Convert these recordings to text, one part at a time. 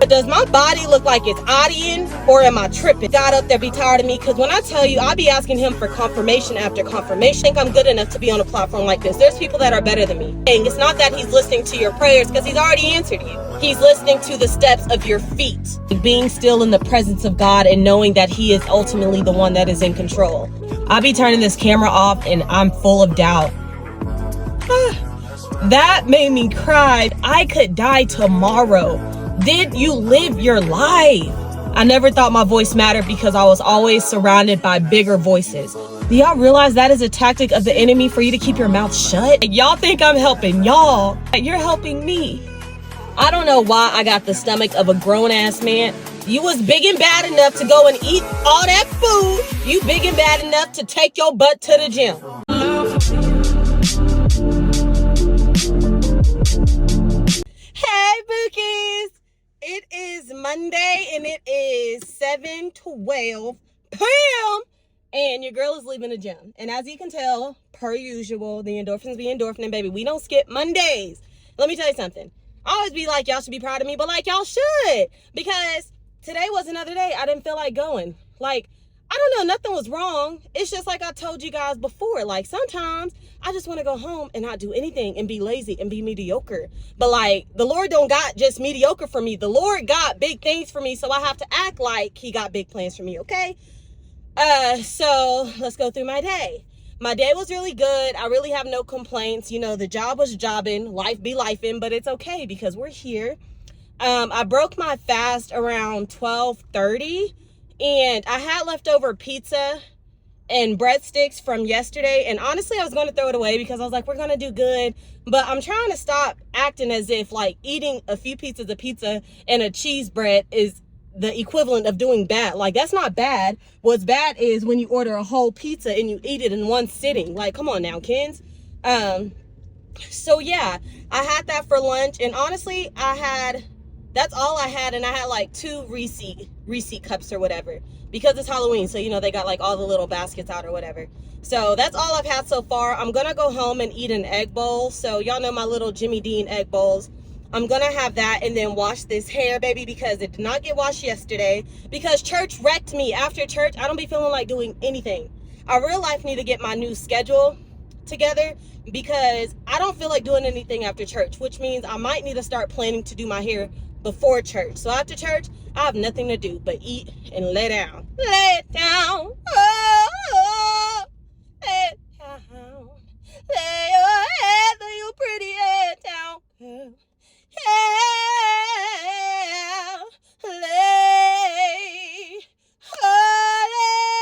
But does my body look like it's audieing, or am I tripping? God up there be tired of me, because when I tell you, I be asking him for confirmation after confirmation. I think I'm good enough to be on a platform like this. There's people that are better than me. And it's not that he's listening to your prayers, because he's already answered you. He's listening to the steps of your feet. Being still in the presence of God and knowing that he is ultimately the one that is in control. I'll be turning this camera off and I'm full of doubt. That made me cry. I could die tomorrow. Did you live your life? I never thought my voice mattered because I was always surrounded by bigger voices. Do y'all realize that is a tactic of the enemy for you to keep your mouth shut? Y'all think I'm helping y'all. You're helping me. I don't know why I got the stomach of a grown-ass man. You was big and bad enough to go and eat all that food. You big and bad enough to take your butt to the gym. Hey, Bookies. It is Monday and it is 7:12 p.m. and your girl is leaving the gym. And as you can tell, per usual, the endorphins be endorphining, baby. We don't skip Mondays. Let me tell you something. I always be like, y'all should be proud of me, but like, y'all should. Because today was another day I didn't feel like going. Like, I don't know, nothing was wrong. It's just like I told you guys before. Like, sometimes I just want to go home and not do anything and be lazy and be mediocre. But like, the Lord don't got just mediocre for me. The Lord got big things for me, so I have to act like he got big plans for me, okay? So let's go through my day. My day was really good. I really have no complaints. You know, the job was jobbing, life be lifing, but it's okay because we're here. I broke my fast around 12:30, and I had leftover pizza and breadsticks from yesterday. And honestly, I was going to throw it away because I was like, we're going to do good. But I'm trying to stop acting as if like eating a few pieces of pizza and a cheese bread is the equivalent of doing bad. Like, that's not bad. What's bad is when you order a whole pizza and you eat it in one sitting. Like, come on now, Kens. So yeah, I had that for lunch, and honestly, that's all I had. And I had like 2 Reese cups or whatever, because it's Halloween. So, you know, they got like all the little baskets out or whatever. So that's all I've had so far. I'm gonna go home and eat an egg bowl. So y'all know my little Jimmy Dean egg bowls. I'm gonna have that and then wash this hair, baby, because it did not get washed yesterday because church wrecked me. After church, I don't be feeling like doing anything. I real life need to get my new schedule together because I don't feel like doing anything after church, which means I might need to start planning to do my hair before church. So after church, I have nothing to do but eat and lay down. Lay down. Oh, oh, lay down. Lay your head, lay your pretty head down. Yeah, lay, oh, lay,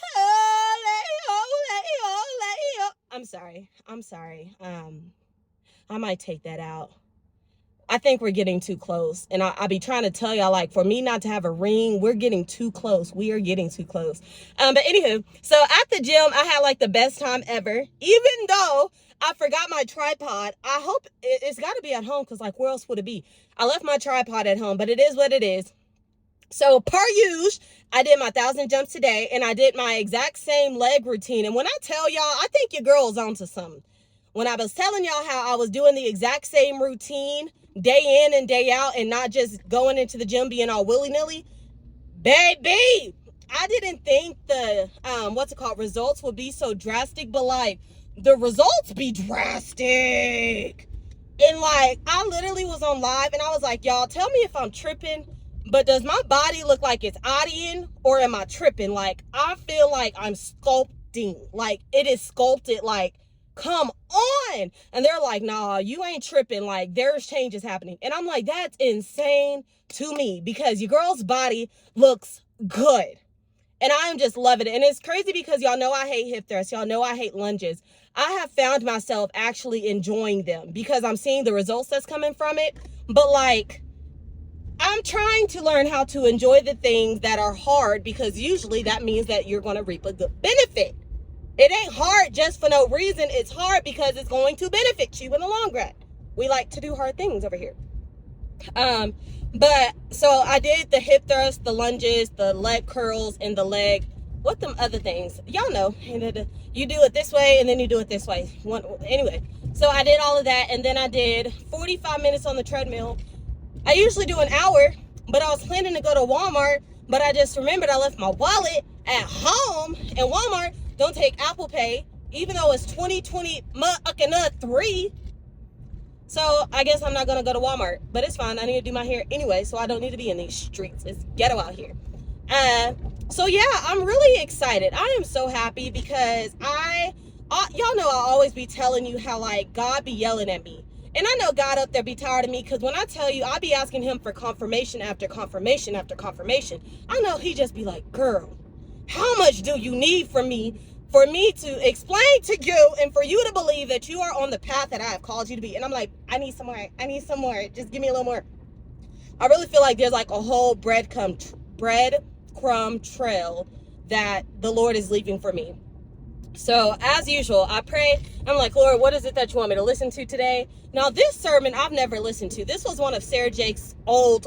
oh, lay, oh, lay, oh, lay, oh. I'm sorry. I might take that out. I think we're getting too close. And I be trying to tell y'all, like, for me not to have a ring, we're getting too close. We are getting too close. But anywho, so at the gym, I had like the best time ever. Even though I forgot my tripod. I hope it's got to be at home because, like, where else would it be? I left my tripod at home, but it is what it is. So per usual, I did my 1,000 jumps today, and I did my exact same leg routine. And when I tell y'all, I think your girl is onto something. When I was telling y'all how I was doing the exact same routine day in and day out and not just going into the gym being all willy-nilly, baby, I didn't think the, results would be so drastic, but like, the results be drastic. And like, I literally was on live and I was like, y'all, tell me if I'm tripping, but does my body look like it's audieing, or am I tripping? Like, I feel like I'm sculpting, like it is sculpted, like, come on. And they're like, nah, you ain't tripping, like there's changes happening. And I'm like, that's insane to me because your girl's body looks good. And I am just loving it. And it's crazy because y'all know I hate hip thrusts. Y'all know I hate lunges. I have found myself actually enjoying them because I'm seeing the results that's coming from it. But like, I'm trying to learn how to enjoy the things that are hard, because usually that means that you're going to reap a good benefit. It ain't hard just for no reason. It's hard because it's going to benefit you in the long run. We like to do hard things over here. But so I did the hip thrust, the lunges, the leg curls, and the leg. What them other things? Y'all know. You do it this way and then you do it this way. Anyway, So I did all of that, and then I did 45 minutes on the treadmill. I usually do an hour, but I was planning to go to Walmart, but I just remembered I left my wallet at home, and Walmart don't take Apple Pay, even though it's 2023. So I guess I'm not gonna go to Walmart, but it's fine. I need to do my hair anyway, so I don't need to be in these streets. It's ghetto out here. So yeah, I'm really excited. I am so happy because y'all know I always be telling you how like God be yelling at me. And I know God up there be tired of me, because when I tell you, I be asking him for confirmation after confirmation after confirmation. I know he just be like, girl, how much do you need from me for me to explain to you and for you to believe that you are on the path that I have called you to be? And I'm like, I need some more. I need some more. Just give me a little more. I really feel like there's like a whole breadcrumb trail that the Lord is leaving for me. So as usual, I pray. I'm like, Lord, what is it that you want me to listen to today? Now, this sermon I've never listened to. This was one of Sarah Jake's old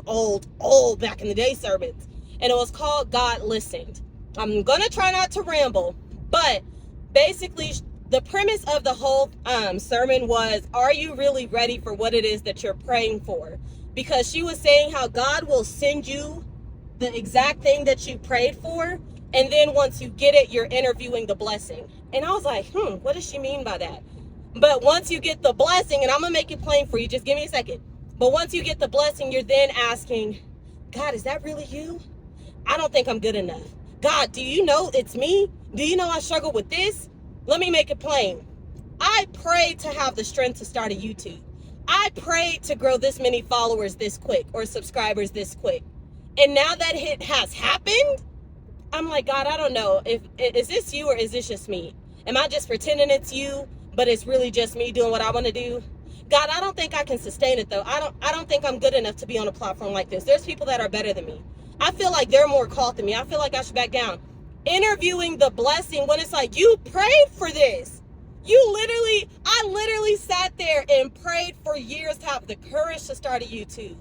back in the day sermons. And it was called God Listened. I'm going to try not to ramble, but basically the premise of the whole sermon was, are you really ready for what it is that you're praying for? Because she was saying how God will send you the exact thing that you prayed for, and then once you get it, you're interviewing the blessing. And I was like, what does she mean by that? But once you get the blessing, and I'm gonna make it plain for you, just give me a second. But once you get the blessing, you're then asking, God, is that really you? I don't think I'm good enough. God, do you know it's me? Do you know I struggle with this? Let me make it plain. I prayed to have the strength to start a YouTube. I prayed to grow this many followers this quick, or subscribers this quick. And now that it has happened, I'm like, God, I don't know. Is this you, or is this just me? Am I just pretending it's you, but it's really just me doing what I want to do? God, I don't think I can sustain it though. I don't think I'm good enough to be on a platform like this. There's people that are better than me. I feel like they're more called than me. I feel like I should back down. Interviewing the blessing when it's like, you prayed for this. I literally sat there and prayed for years to have the courage to start a YouTube,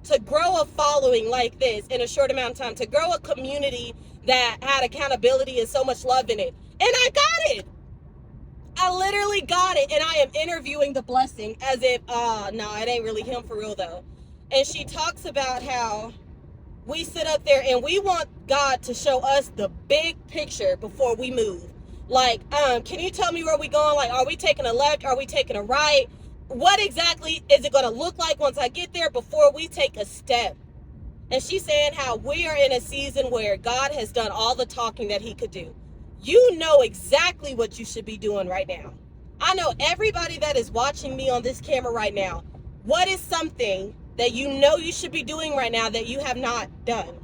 to grow a following like this in a short amount of time, to grow a community that had accountability and so much love in it. And I got it. I literally got it. And I am interviewing the blessing as if, no, it ain't really him for real though. And she talks about how we sit up there and we want God to show us the big picture before we move. Like, can you tell me where we going? Like, are we taking a left? Are we taking a right? What exactly is it going to look like once I get there before we take a step? And she's saying how we are in a season where God has done all the talking that he could do. You know exactly what you should be doing right now. I know everybody that is watching me on this camera right now. What is something that you know you should be doing right now that you have not done?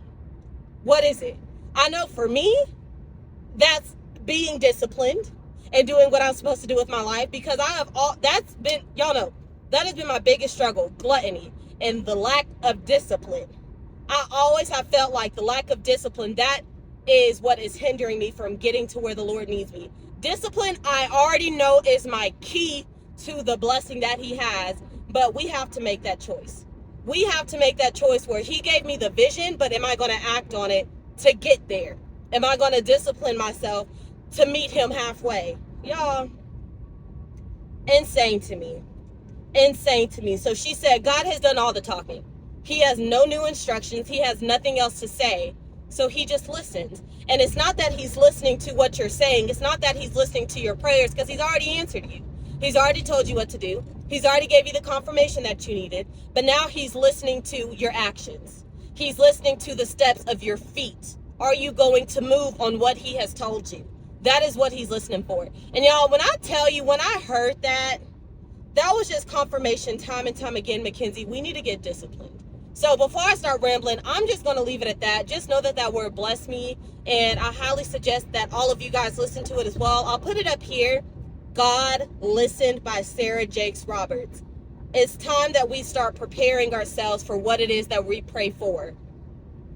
What is it? I know for me, that's being disciplined and doing what I'm supposed to do with my life, because y'all know, that has been my biggest struggle, gluttony and the lack of discipline. I always have felt like the lack of discipline, that is what is hindering me from getting to where the Lord needs me. Discipline, I already know, is my key to the blessing that he has, but we have to make that choice. We have to make that choice where he gave me the vision, but am I going to act on it to get there? Am I going to discipline myself to meet him halfway? Y'all, insane to me. Insane to me. So she said, God has done all the talking. He has no new instructions. He has nothing else to say. So he just listens. And it's not that he's listening to what you're saying. It's not that he's listening to your prayers, because he's already answered you. He's already told you what to do. He's already gave you the confirmation that you needed. But now he's listening to your actions. He's listening to the steps of your feet. Are you going to move on what he has told you? That is what he's listening for. And y'all, when I tell you, when I heard that was just confirmation time and time again, Mackenzie, we need to get disciplined. So before I start rambling, I'm just going to leave it at that. Just know that that word blessed me, and I highly suggest that all of you guys listen to it as well. I'll put it up here. God Listened by Sarah Jakes Roberts. It's time that we start preparing ourselves for what it is that we pray for.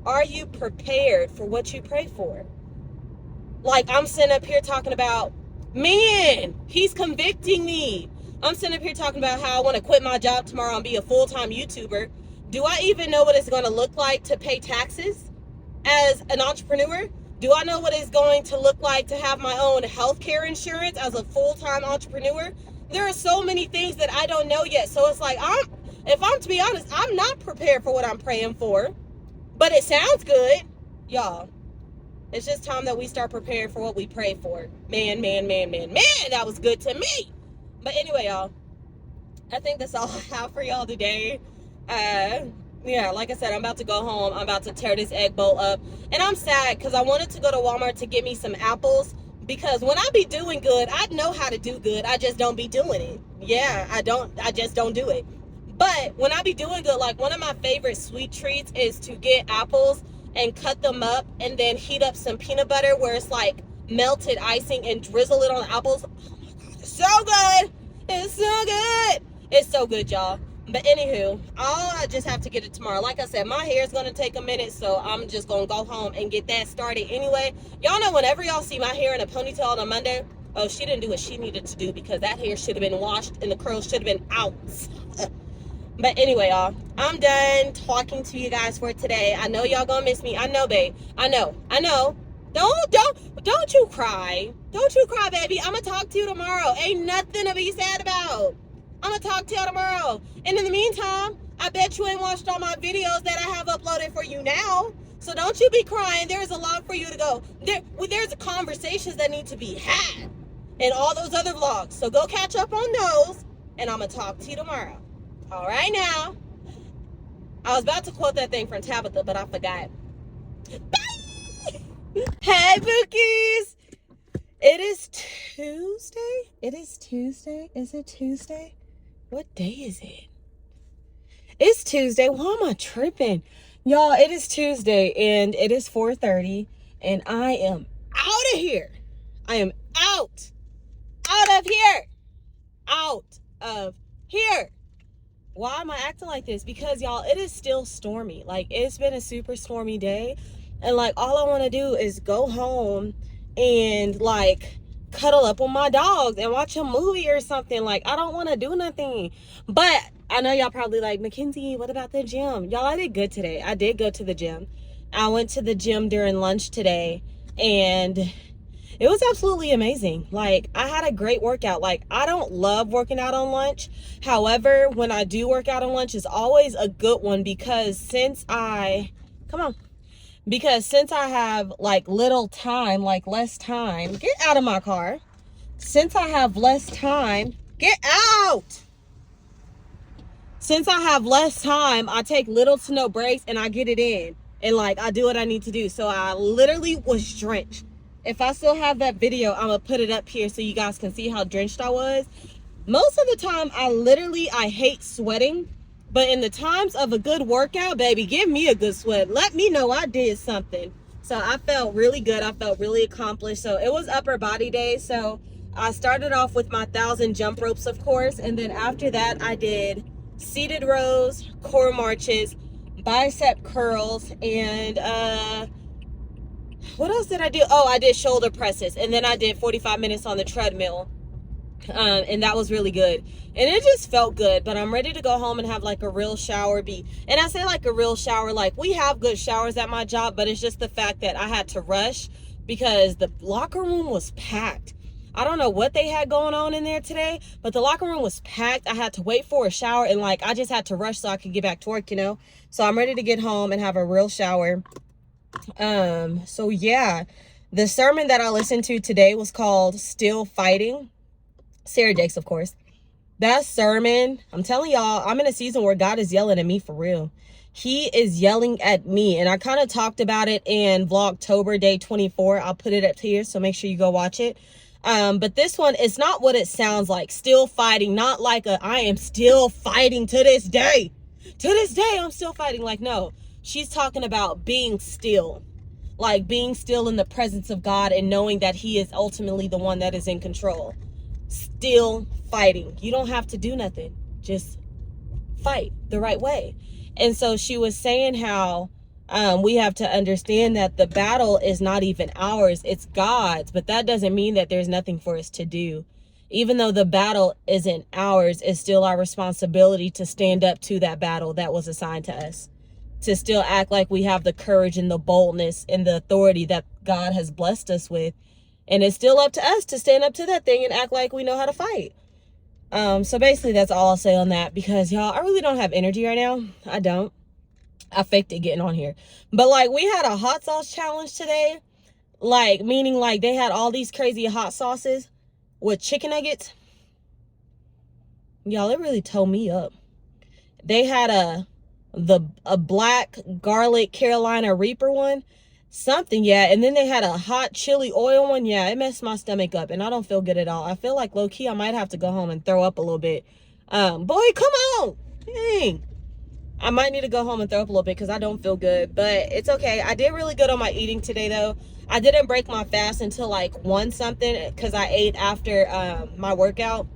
Are you prepared for what you pray for? Like, I'm sitting up here talking about, man, he's convicting me. I'm sitting up here talking about how I want to quit my job tomorrow and be a full-time YouTuber. Do I even know what it's going to look like to pay taxes as an entrepreneur? Do I know what it's going to look like to have my own healthcare insurance as a full-time entrepreneur? There are so many things that I don't know yet. So it's like, if I'm to be honest, I'm not prepared for what I'm praying for, but it sounds good. Y'all, it's just time that we start preparing for what we pray for. Man, that was good to me. But anyway, y'all, I think that's all I have for y'all today. Yeah, like I said, I'm about to go home. I'm about to tear this egg bowl up. And I'm sad because I wanted to go to Walmart to get me some apples. Because when I be doing good, I know how to do good. I just don't be doing it. Yeah, I just don't do it. But when I be doing good, like one of my favorite sweet treats is to get apples and cut them up and then heat up some peanut butter where it's like melted icing and drizzle it on the apples. Oh my God, it's so good. It's so good. It's so good, y'all. But anywho, I just have to get it tomorrow. Like I said, my hair is going to take a minute, so I'm just going to go home and get that started anyway. Y'all know whenever y'all see my hair in a ponytail on a Monday, oh, she didn't do what she needed to do because that hair should have been washed and the curls should have been out. But anyway, y'all, I'm done talking to you guys for today. I know y'all going to miss me. I know, babe. I know. Don't you cry. Don't you cry, baby. I'm going to talk to you tomorrow. Ain't nothing to be sad about. I'm going to talk to y'all tomorrow. And in the meantime, I bet you ain't watched all my videos that I have uploaded for you now. So don't you be crying. There's a lot for you to go. There's conversations that need to be had in all those other vlogs. So go catch up on those. And I'm going to talk to you tomorrow. All right now. I was about to quote that thing from Tabitha, but I forgot. Bye. Hey, Bookies. It is Tuesday. It is Tuesday. Is it Tuesday? What day is it? It's Tuesday. Why am I tripping? Y'all, it is Tuesday and it is 4:30 and I am out of here. I am out. Out of here. Out of here. Why am I acting like this? Because y'all, it is still stormy. Like, it's been a super stormy day. And like, all I want to do is go home and like cuddle up with my dogs and watch a movie or something. Like, I don't want to do nothing. But I know y'all probably like, Mackenzie, what about the gym? Y'all, I did good today. I did go to the gym. I went to the gym during lunch today and it was absolutely amazing. Like, I had a great workout. Like, I don't love working out on lunch. However, when I do work out on lunch, it's always a good one because since I have like little time, like less time, get out of my car. Since I have less time, get out. Since I have less time, I take little to no breaks and I get it in. And like, I do what I need to do. So I literally was drenched. If I still have that video, I'm going to put it up here so you guys can see how drenched I was. Most of the time, I hate sweating. But in the times of a good workout, baby, give me a good sweat. Let me know I did something. So I felt really good. I felt really accomplished. So it was upper body day. So I started off with my 1,000 jump ropes, of course. And then after that, I did seated rows, core marches, bicep curls, and what else did I do? Oh, I did shoulder presses. And then I did 45 minutes on the treadmill. And that was really good. And it just felt good. But I'm ready to go home and have like a real shower. And I say like a real shower, like we have good showers at my job, but it's just the fact that I had to rush because the locker room was packed. I don't know what they had going on in there today, but the locker room was packed. I had to wait for a shower and like I just had to rush so I could get back to work, you know. So I'm ready to get home and have a real shower. So yeah, the sermon that I listened to today was called Still Fighting. Sarah Jakes, of course. That sermon, I'm telling y'all, I'm in a season where God is yelling at me for real. He is yelling at me. And I kind of talked about it in Vlogtober day 24. I'll put it up here, so make sure you go watch it. But this one, it's not what it sounds like. Still fighting, not like I am still fighting to this day. To this day, I'm still fighting. Like, no. She's talking about being still, like being still in the presence of God and knowing that he is ultimately the one that is in control. Still fighting. You don't have to do nothing. Just fight the right way. And so she was saying how we have to understand that the battle is not even ours. It's God's. But that doesn't mean that there's nothing for us to do. Even though the battle isn't ours, it's still our responsibility to stand up to that battle that was assigned to us. to still act like we have the courage and the boldness and the authority that God has blessed us with. And it's still up to us to stand up to that thing and act like we know how to fight. So basically that's all I'll say on that, because y'all, I really don't have energy right now. I don't. I faked it getting on here. But like, we had a hot sauce challenge today. Like, meaning like they had all these crazy hot sauces with chicken nuggets. Y'all, it really tore me up. They had a black garlic Carolina Reaper one. Something, yeah. And then they had a hot chili oil one. Yeah, it messed my stomach up and I don't feel good at all. I feel like low-key I might have to go home and throw up a little bit. Boy, come on. Dang. I might need to go home and throw up a little bit because I don't feel good. But it's okay. I did really good on my eating today, though. I didn't break my fast until like 1 something because I ate after my workout.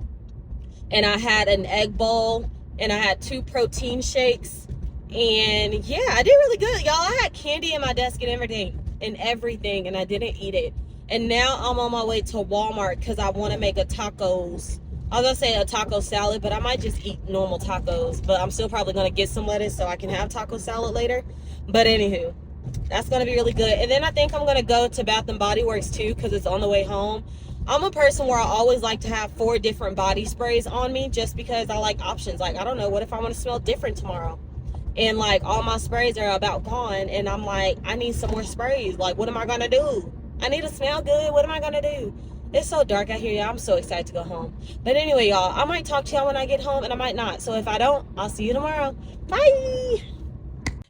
And I had an egg bowl and I had 2 protein shakes. And yeah, I did really good, y'all. I had candy in my desk and everything, and I didn't eat it. And now I'm on my way to Walmart because I want to make a tacos. I was gonna say a taco salad, but I might just eat normal tacos. But I'm still probably gonna get some lettuce so I can have taco salad later. But anywho, that's gonna be really good. And then I think I'm gonna go to Bath and Body Works too because it's on the way home. I'm a person where I always like to have 4 different body sprays on me just because I like options. Like, I don't know, what if I want to smell different tomorrow? And like all my sprays are about gone, and I'm like, I need some more sprays. Like, what am I gonna do? I need to smell good. What am I gonna do? It's so dark out here, y'all. I'm so excited to go home. But anyway, y'all, I might talk to y'all when I get home and I might not. So if I don't, I'll see you tomorrow. Bye.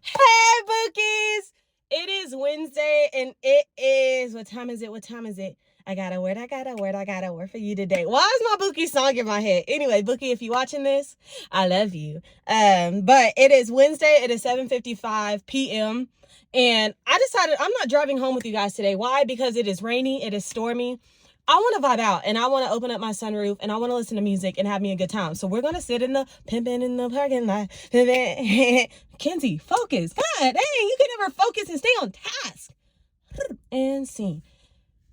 Hey, Bookies. It is Wednesday and it is, what time is it? I got a word for you today. Why is my Bookie song in my head? Anyway, Bookie, if you're watching this, I love you. But it is Wednesday. It is 7:55 p.m. And I decided I'm not driving home with you guys today. Why? Because it is rainy. It is stormy. I want to vibe out and I want to open up my sunroof and I want to listen to music and have me a good time. So we're going to sit in the pimping in the parking lot. Kenzie, focus. God dang, you can never focus and stay on task. And scene.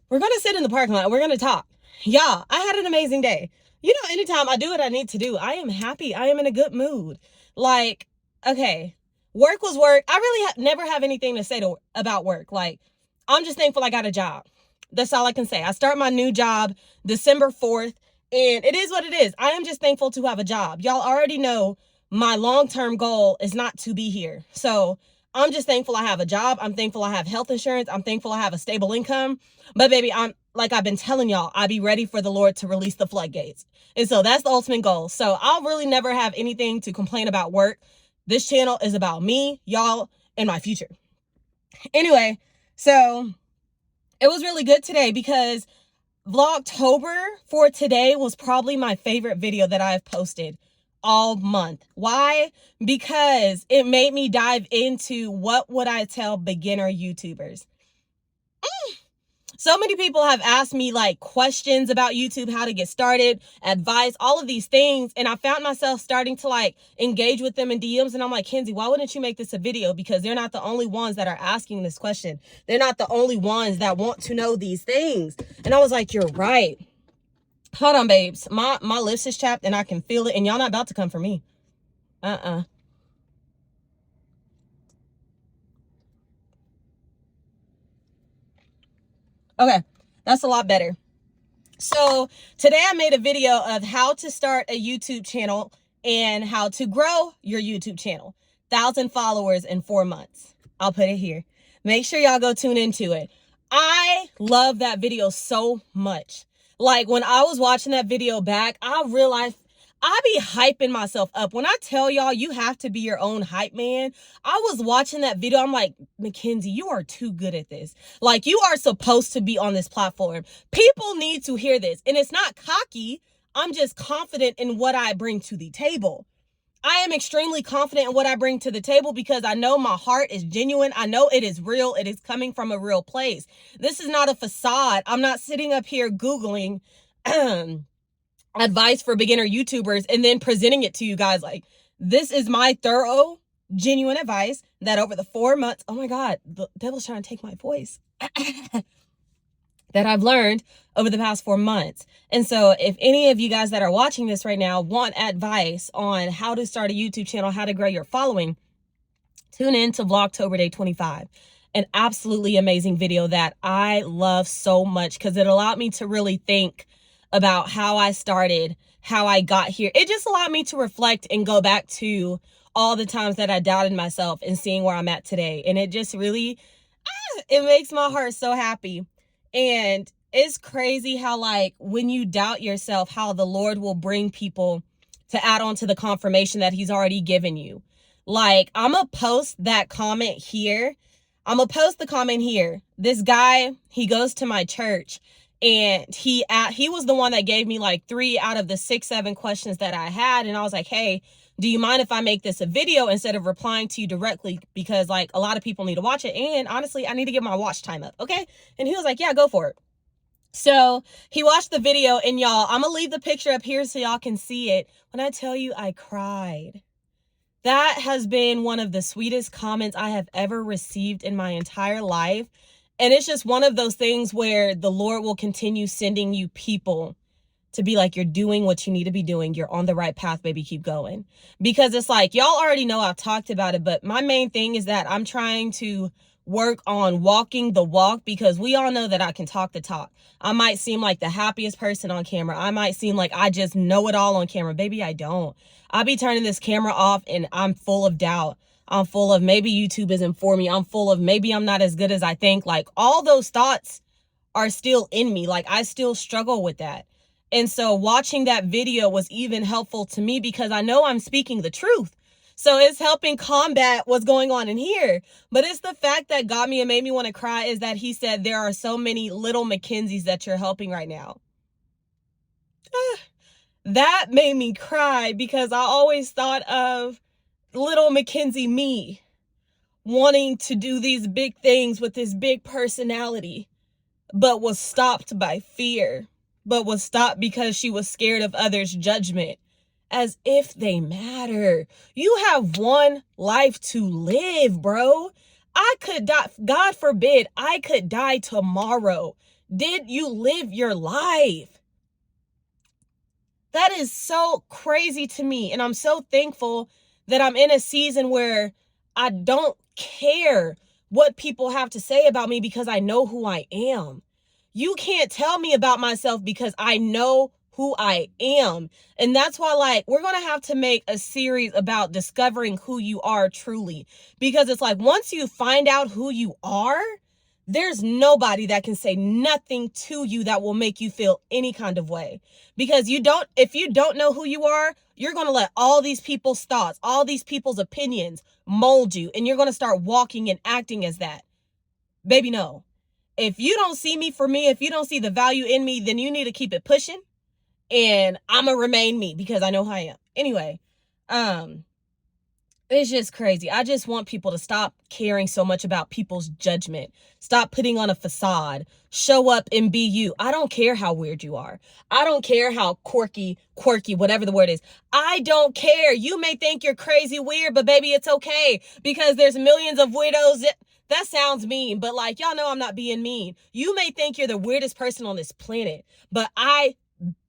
We're going to sit in the parking lot. We're going to talk. Y'all, I had an amazing day. You know, anytime I do what I need to do, I am happy. I am in a good mood. Like, okay, work was work. I really never have anything to say about work. Like, I'm just thankful I got a job. That's all I can say. I start my new job December 4th, and it is what it is. I am just thankful to have a job. Y'all already know my long-term goal is not to be here. So I'm just thankful I have a job. I'm thankful I have health insurance. I'm thankful I have a stable income. But baby, I'm like I've been telling y'all, I be ready for the Lord to release the floodgates. And so that's the ultimate goal. So I'll really never have anything to complain about work. This channel is about me, y'all, and my future. Anyway, so it was really good today because Vlogtober for today was probably my favorite video that I've posted all month. Why? Because it made me dive into what would I tell beginner YouTubers. So many people have asked me like questions about YouTube, how to get started, advice, all of these things. And I found myself starting to like engage with them in DMs. And I'm like, Kenzie, why wouldn't you make this a video? Because they're not the only ones that are asking this question. They're not the only ones that want to know these things. And I was like, you're right. Hold on, babes. My lips is chapped and I can feel it. And y'all not about to come for me. Okay, that's a lot better. So today I made a video of how to start a YouTube channel and how to grow your YouTube channel. 1,000 followers in 4 months. I'll put it here. Make sure y'all go tune into it. I love that video so much. Like when I was watching that video back, I realized I be hyping myself up. When I tell y'all you have to be your own hype man, I was watching that video. I'm like, Mackenzie, you are too good at this. Like, you are supposed to be on this platform. People need to hear this. And it's not cocky. I'm just confident in what I bring to the table. I am extremely confident in what I bring to the table because I know my heart is genuine. I know it is real. It is coming from a real place. This is not a facade. I'm not sitting up here Googling advice for beginner YouTubers and then presenting it to you guys. Like, this is my thorough, genuine advice that over the 4 months, oh my God, the devil's trying to take my voice, that I've learned over the past 4 months. And so if any of you guys that are watching this right now want advice on how to start a YouTube channel, how to grow your following, Tune in to Vlogtober Day 25. An absolutely amazing video that I love so much because it allowed me to really think about how I started, how I got here. It just allowed me to reflect and go back to all the times that I doubted myself and seeing where I'm at today. And it just really, it makes my heart so happy. And it's crazy how, like, when you doubt yourself, how the Lord will bring people to add on to the confirmation that he's already given you. Like, I'm gonna post that comment here. I'm gonna post the comment here. This guy, he goes to my church, and he was the one that gave me like 3 out of the 6-7 questions that I had. And I was like, hey, do you mind if I make this a video instead of replying to you directly? Because like a lot of people need to watch it. And honestly, I need to get my watch time up. Okay. And he was like, yeah, go for it. So he watched the video, and y'all, I'm gonna leave the picture up here so y'all can see it. When I tell you I cried, that has been one of the sweetest comments I have ever received in my entire life. And it's just one of those things where the Lord will continue sending you people to be like, you're doing what you need to be doing. You're on the right path, baby. Keep going. Because it's like, y'all already know I've talked about it, but my main thing is that I'm trying to work on walking the walk, because we all know that I can talk the talk. I might seem like the happiest person on camera. I might seem like I just know it all on camera. Baby, I don't. I'll be turning this camera off and I'm full of doubt. I'm full of maybe YouTube isn't for me. I'm full of maybe I'm not as good as I think. Like, all those thoughts are still in me. Like, I still struggle with that. And so watching that video was even helpful to me because I know I'm speaking the truth. So it's helping combat what's going on in here. But it's the fact that got me and made me want to cry is that he said there are so many little Mackenzies that you're helping right now. That made me cry because I always thought of little Mackenzie me wanting to do these big things with this big personality, but was stopped by fear, but was stopped because she was scared of others' judgment. As if they matter. You have one life to live, bro. I could die. God forbid I could die tomorrow. Did you live your life? That is so crazy to me. And I'm so thankful that I'm in a season where I don't care what people have to say about me because I know who I am. You can't tell me about myself because I know who I am. And that's why, like, we're going to have to make a series about discovering who you are truly. Because it's like, once you find out who you are, there's nobody that can say nothing to you that will make you feel any kind of way. Because if you don't know who you are, you're going to let all these people's thoughts, all these people's opinions mold you. And you're going to start walking and acting as that. Baby, no. If you don't see me for me, if you don't see the value in me, then you need to keep it pushing. And I'm going to remain me because I know who I am. Anyway, it's just crazy. I just want people to stop caring so much about people's judgment. Stop putting on a facade. Show up and be you. I don't care how weird you are. I don't care how quirky, whatever the word is. I don't care. You may think you're crazy weird, but baby, it's okay because there's millions of weirdos. That sounds mean, but like, y'all know I'm not being mean. You may think you're the weirdest person on this planet, but I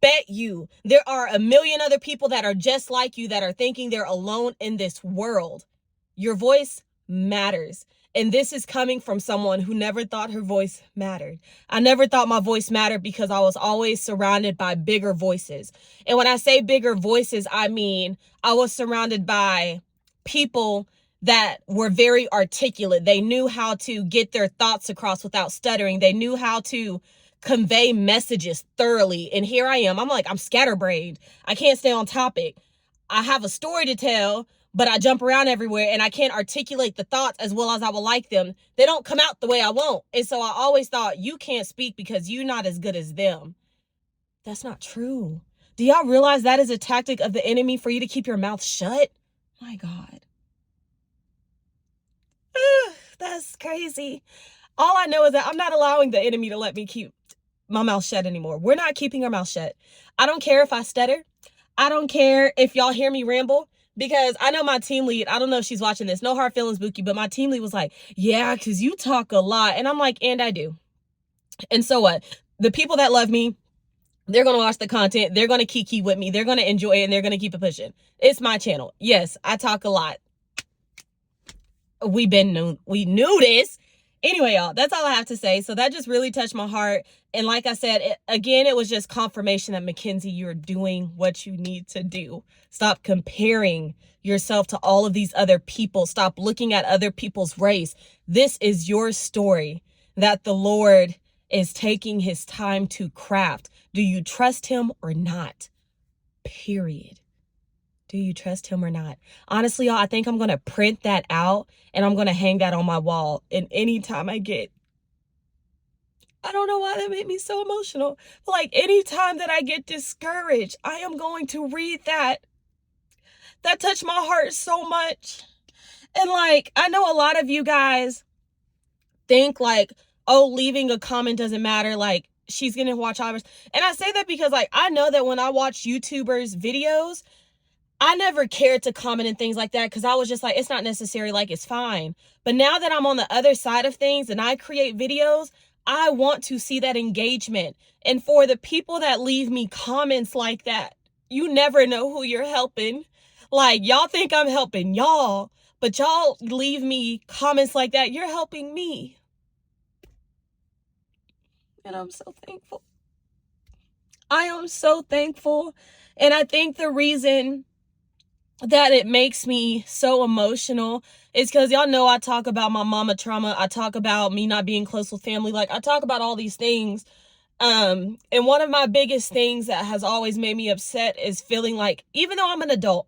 bet you there are a million other people that are just like you that are thinking they're alone in this world. Your voice matters. And this is coming from someone who never thought her voice mattered. I never thought my voice mattered because I was always surrounded by bigger voices. And when I say bigger voices, I mean I was surrounded by people that were very articulate. They knew how to get their thoughts across without stuttering. They knew how to convey messages thoroughly. And here I am. I'm scatterbrained. I can't stay on topic. I have a story to tell, but I jump around everywhere and I can't articulate the thoughts as well as I would like them. They don't come out the way I want. And so I always thought, you can't speak because you're not as good as them. That's not true. Do y'all realize that is a tactic of the enemy for you to keep your mouth shut? My God. That's crazy. All I know is that I'm not allowing the enemy to let me keep my mouth shut anymore. We're not keeping our mouth shut. I don't care if I stutter. I don't care if y'all hear me ramble, because I know my team lead, I don't know if she's watching this, no hard feelings, Bookie, but my team lead was like, yeah, because you talk a lot. And I'm like, and I do. And so what? The people that love me, they're going to watch the content. They're going to kiki with me. They're going to enjoy it and they're going to keep it pushing. It's my channel. Yes, I talk a lot. we knew this. Anyway, y'all, that's all I have to say. So that just really touched my heart. And like I said, it was just confirmation that Mackenzie, you're doing what you need to do. Stop comparing yourself to all of these other people. Stop looking at other people's race. This is your story that the Lord is taking his time to craft. Do you trust him or not? Period. Do you trust him or not? Honestly, y'all, I think I'm going to print that out and I'm going to hang that on my wall. And anytime I don't know why that made me so emotional. But like anytime that I get discouraged, I am going to read that. That touched my heart so much. And like, I know a lot of you guys think like, oh, leaving a comment doesn't matter. Like, she's going to watch ours. And I say that because like, I know that when I watch YouTubers' videos, I never cared to comment and things like that because I was just like, it's not necessary, like, it's fine. But now that I'm on the other side of things and I create videos, I want to see that engagement. And for the people that leave me comments like that, you never know who you're helping. Like, y'all think I'm helping y'all, but y'all leave me comments like that, you're helping me. And I'm so thankful. I am so thankful. And I think the reason that it makes me so emotional is because y'all know I talk about my mama trauma. I talk about me not being close with family. Like, I talk about all these things. And one of my biggest things that has always made me upset is feeling like, even though I'm an adult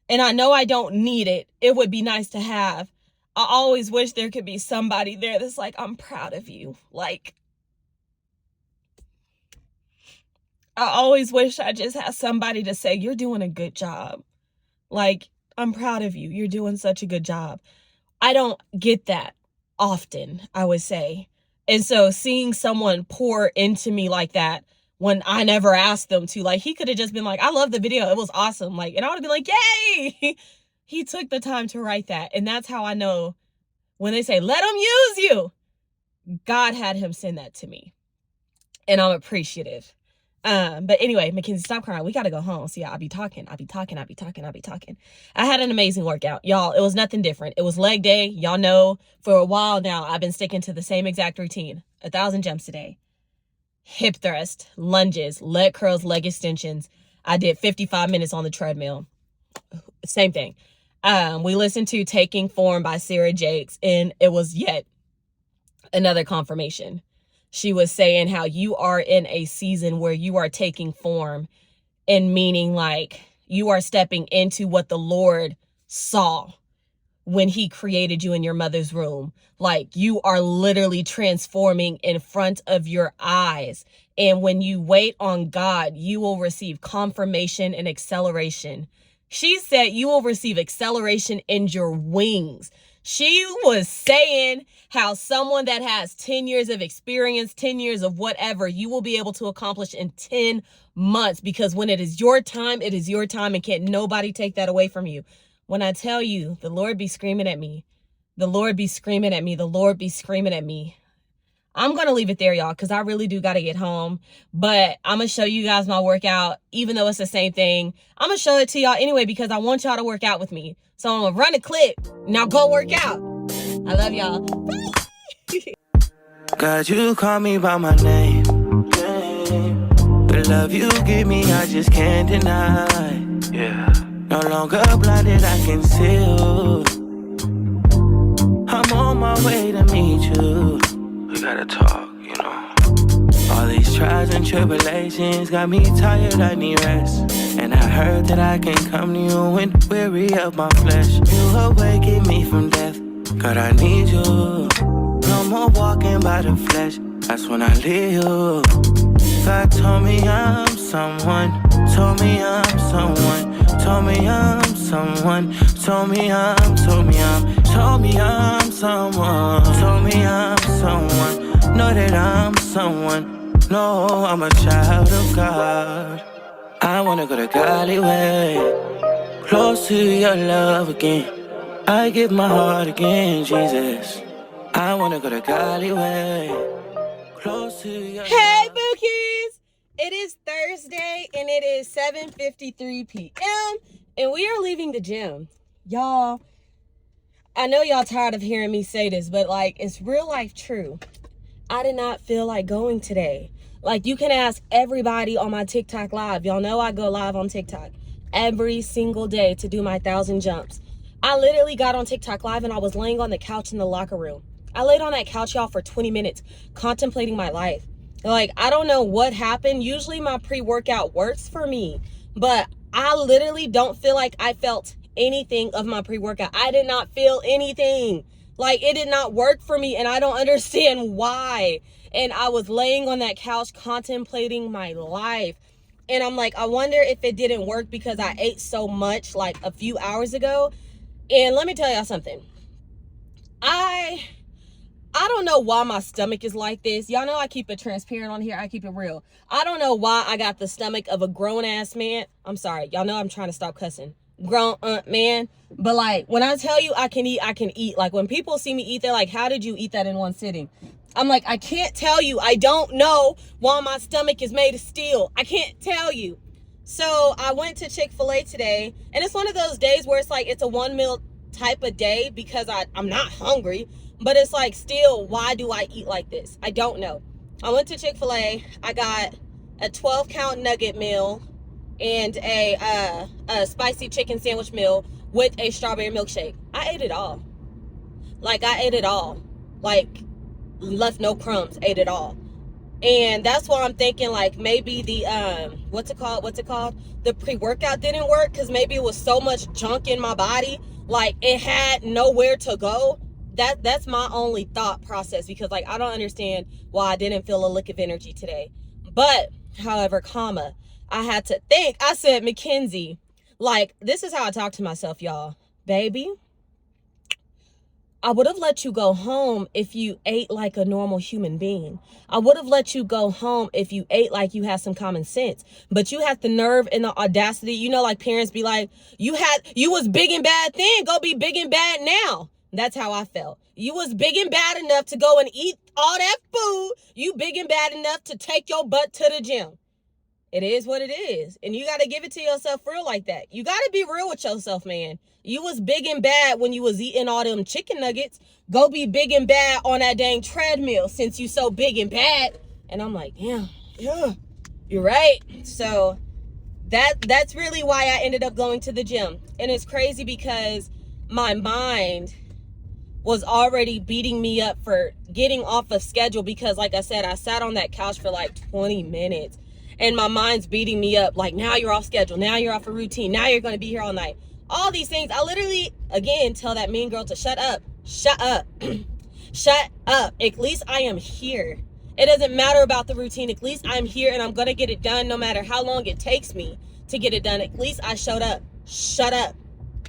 and I know I don't need it, it would be nice to have. I always wish there could be somebody there that's like, I'm proud of you. Like, I always wish I just had somebody to say, you're doing a good job. Like, I'm proud of you. You're doing such a good job. I don't get that often, I would say. And so seeing someone pour into me like that when I never asked them to, like, he could have just been like, I love the video. It was awesome. Like, and I would have been like, yay! He took the time to write that. And that's how I know when they say, let him use you, God had him send that to me. And I'm appreciative. But anyway, Mackenzie, stop crying. We got to go home. See, I'll be talking. I had an amazing workout. Y'all, it was nothing different. It was leg day. Y'all know for a while now, I've been sticking to the same exact routine. 1,000 jumps a day. Hip thrust, lunges, leg curls, leg extensions. I did 55 minutes on the treadmill. Same thing. We listened to Taking Form by Sarah Jakes, and it was yet another confirmation. She was saying how you are in a season where you are taking form, and meaning like you are stepping into what the Lord saw when he created you in your mother's womb. Like, you are literally transforming in front of your eyes. And when you wait on God, you will receive confirmation and acceleration. She said you will receive acceleration in your wings. She was saying how someone that has 10 years of experience, 10 years of whatever, you will be able to accomplish in 10 months. Because when it is your time, it is your time, and can't nobody take that away from you. When I tell you, the Lord be screaming at me. The Lord be screaming at me. The Lord be screaming at me. I'm going to leave it there, y'all, because I really do got to get home. But I'm going to show you guys my workout, even though it's the same thing. I'm going to show it to y'all anyway because I want y'all to work out with me. So I'm going to run a clip. Now go work out. I love y'all. Bye. God, you call me by my name. The love you give me, I just can't deny. Yeah. No longer blinded, I can see you. I'm on my way to meet you. We gotta talk, you know. All these trials and tribulations got me tired, I need rest. And I heard that I can come to you when weary of my flesh. You awaken me from death, God, I need you. No more walking by the flesh, that's when I leave you. God told me I'm someone, told me I'm someone, told me I'm someone, told me I'm someone, told me I'm someone, know that I'm someone, no, I'm a child of God. I wanna go to Godly way, close to your love again. I give my heart again, Jesus. I wanna go to Godly way. Hey, Bookies! It is Thursday and it is 7:53 p.m. and we are leaving the gym. Y'all, I know y'all tired of hearing me say this, but like, it's real life true. I did not feel like going today. Like, you can ask everybody on my TikTok live. Y'all know I go live on TikTok every single day to do my 1,000 jumps. I literally got on TikTok live and I was laying on the couch in the locker room. I laid on that couch, y'all, for 20 minutes contemplating my life. Like, I don't know what happened. Usually my pre-workout works for me, but I literally don't feel like I felt anything of my pre-workout. I did not feel anything. Like, it did not work for me, and I don't understand why. And I was laying on that couch contemplating my life. And I'm like, I wonder if it didn't work because I ate so much like a few hours ago. And let me tell y'all something. I don't know why my stomach is like this. Y'all know I keep it transparent on here. I keep it real. I don't know why I got the stomach of a grown-ass man. I'm sorry. Y'all know I'm trying to stop cussing. Grown man. But like, when I tell you I can eat, I can eat. Like, when people see me eat, they're like, how did you eat that in one sitting? I'm like, I can't tell you. I don't know why my stomach is made of steel. I can't tell you. So I went to Chick-fil-A today, and it's one of those days where it's like, it's a one meal type of day because I'm not hungry. But it's like, still, why do I eat like this? I don't know. I went to Chick-fil-A. I got a 12-count nugget meal and a spicy chicken sandwich meal with a strawberry milkshake. I ate it all. Like, I ate it all. Like, left no crumbs, ate it all. And that's why I'm thinking, like, maybe the, what's it called? The pre-workout didn't work because maybe it was so much junk in my body. Like, it had nowhere to go. That's my only thought process, because like, I don't understand why I didn't feel a lick of energy today. But however, I had to think. I said, Mackenzie, like, this is how I talk to myself, y'all. Baby, I would have let you go home if you ate like a normal human being. I would have let you go home if you ate like you had some common sense. But you had the nerve and the audacity. You know, like parents be like, you was big and bad then, go be big and bad now. That's how I felt. You was big and bad enough to go and eat all that food. You big and bad enough to take your butt to the gym. It is what it is. And you got to give it to yourself real like that. You got to be real with yourself, man. You was big and bad when you was eating all them chicken nuggets. Go be big and bad on that dang treadmill since you so big and bad. And I'm like, yeah, you're right. So that's really why I ended up going to the gym. And it's crazy because my mind was already beating me up for getting off of schedule, because like I said, I sat on that couch for like 20 minutes and my mind's beating me up. Like, now you're off schedule. Now you're off a routine. Now you're going to be here all night. All these things. I literally, again, tell that mean girl to shut up. Shut up. Shut up. At least I am here. It doesn't matter about the routine. At least I'm here and I'm going to get it done no matter how long it takes me to get it done. At least I showed up. Shut up.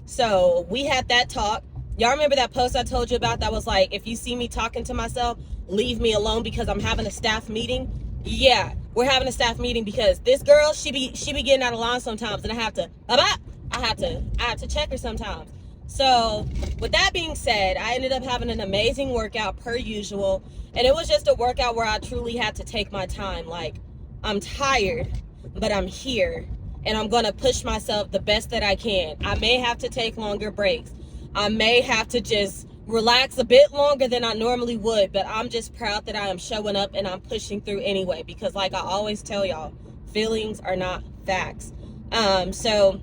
So we had that talk. Y'all remember that post I told you about that was like, if you see me talking to myself, leave me alone because I'm having a staff meeting? Yeah, we're having a staff meeting because this girl, she be getting out of line sometimes, and I have to check her sometimes. So with that being said, I ended up having an amazing workout per usual, and it was just a workout where I truly had to take my time. Like, I'm tired, but I'm here, and I'm gonna push myself the best that I can. I may have to take longer breaks. I may have to just relax a bit longer than I normally would, but I'm just proud that I am showing up and I'm pushing through anyway, because like I always tell y'all, feelings are not facts. So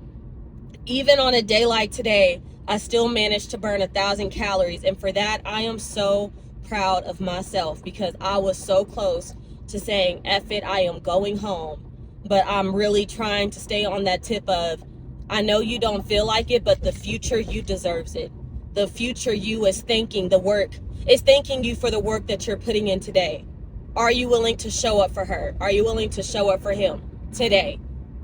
even on a day like today, I still managed to burn 1,000 calories. And for that, I am so proud of myself, because I was so close to saying, F it, I am going home. But I'm really trying to stay on that tip of, I know you don't feel like it, but the future you deserves it. The future you is thanking you for the work that you're putting in today. Are you willing to show up for her? Are you willing to show up for him today?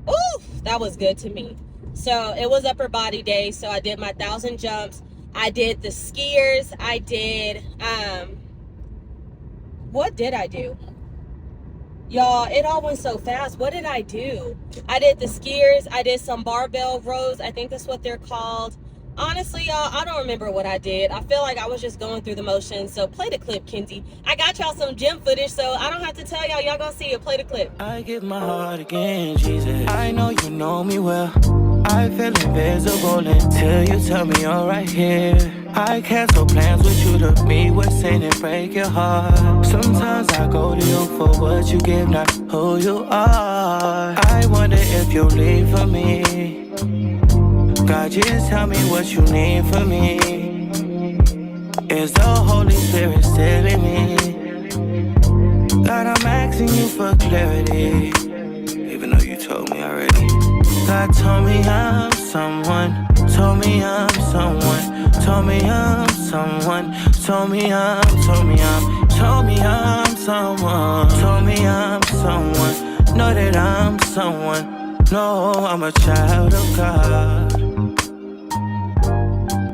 Ooh, that was good to me. So it was upper body day. So I did my 1,000 jumps. I did the skiers. I did, what did I do? Y'all, it all went so fast. What did I do? I did the skiers. I did some barbell rows. I think that's what they're called. Honestly, y'all, I don't remember what I did. I feel like I was just going through the motions. So play the clip, Kenzie. I got y'all some gym footage, so I don't have to tell y'all. Y'all gonna see it. Play the clip. I give my heart again, Jesus. I know you know me well. I feel invisible until you tell me you're right here. I cancel plans with you to meet with sin and break your heart. Sometimes I go to you for what you give, not who you are. I wonder if you'll leave for me. God, just tell me what you need from me. Is the Holy Spirit still in me? God, I'm asking you for clarity, even though you told me already. God told me I'm someone, told me I'm someone, told me I'm someone, told me I'm someone, told me I'm someone, know that I'm someone, no, I'm a child of God.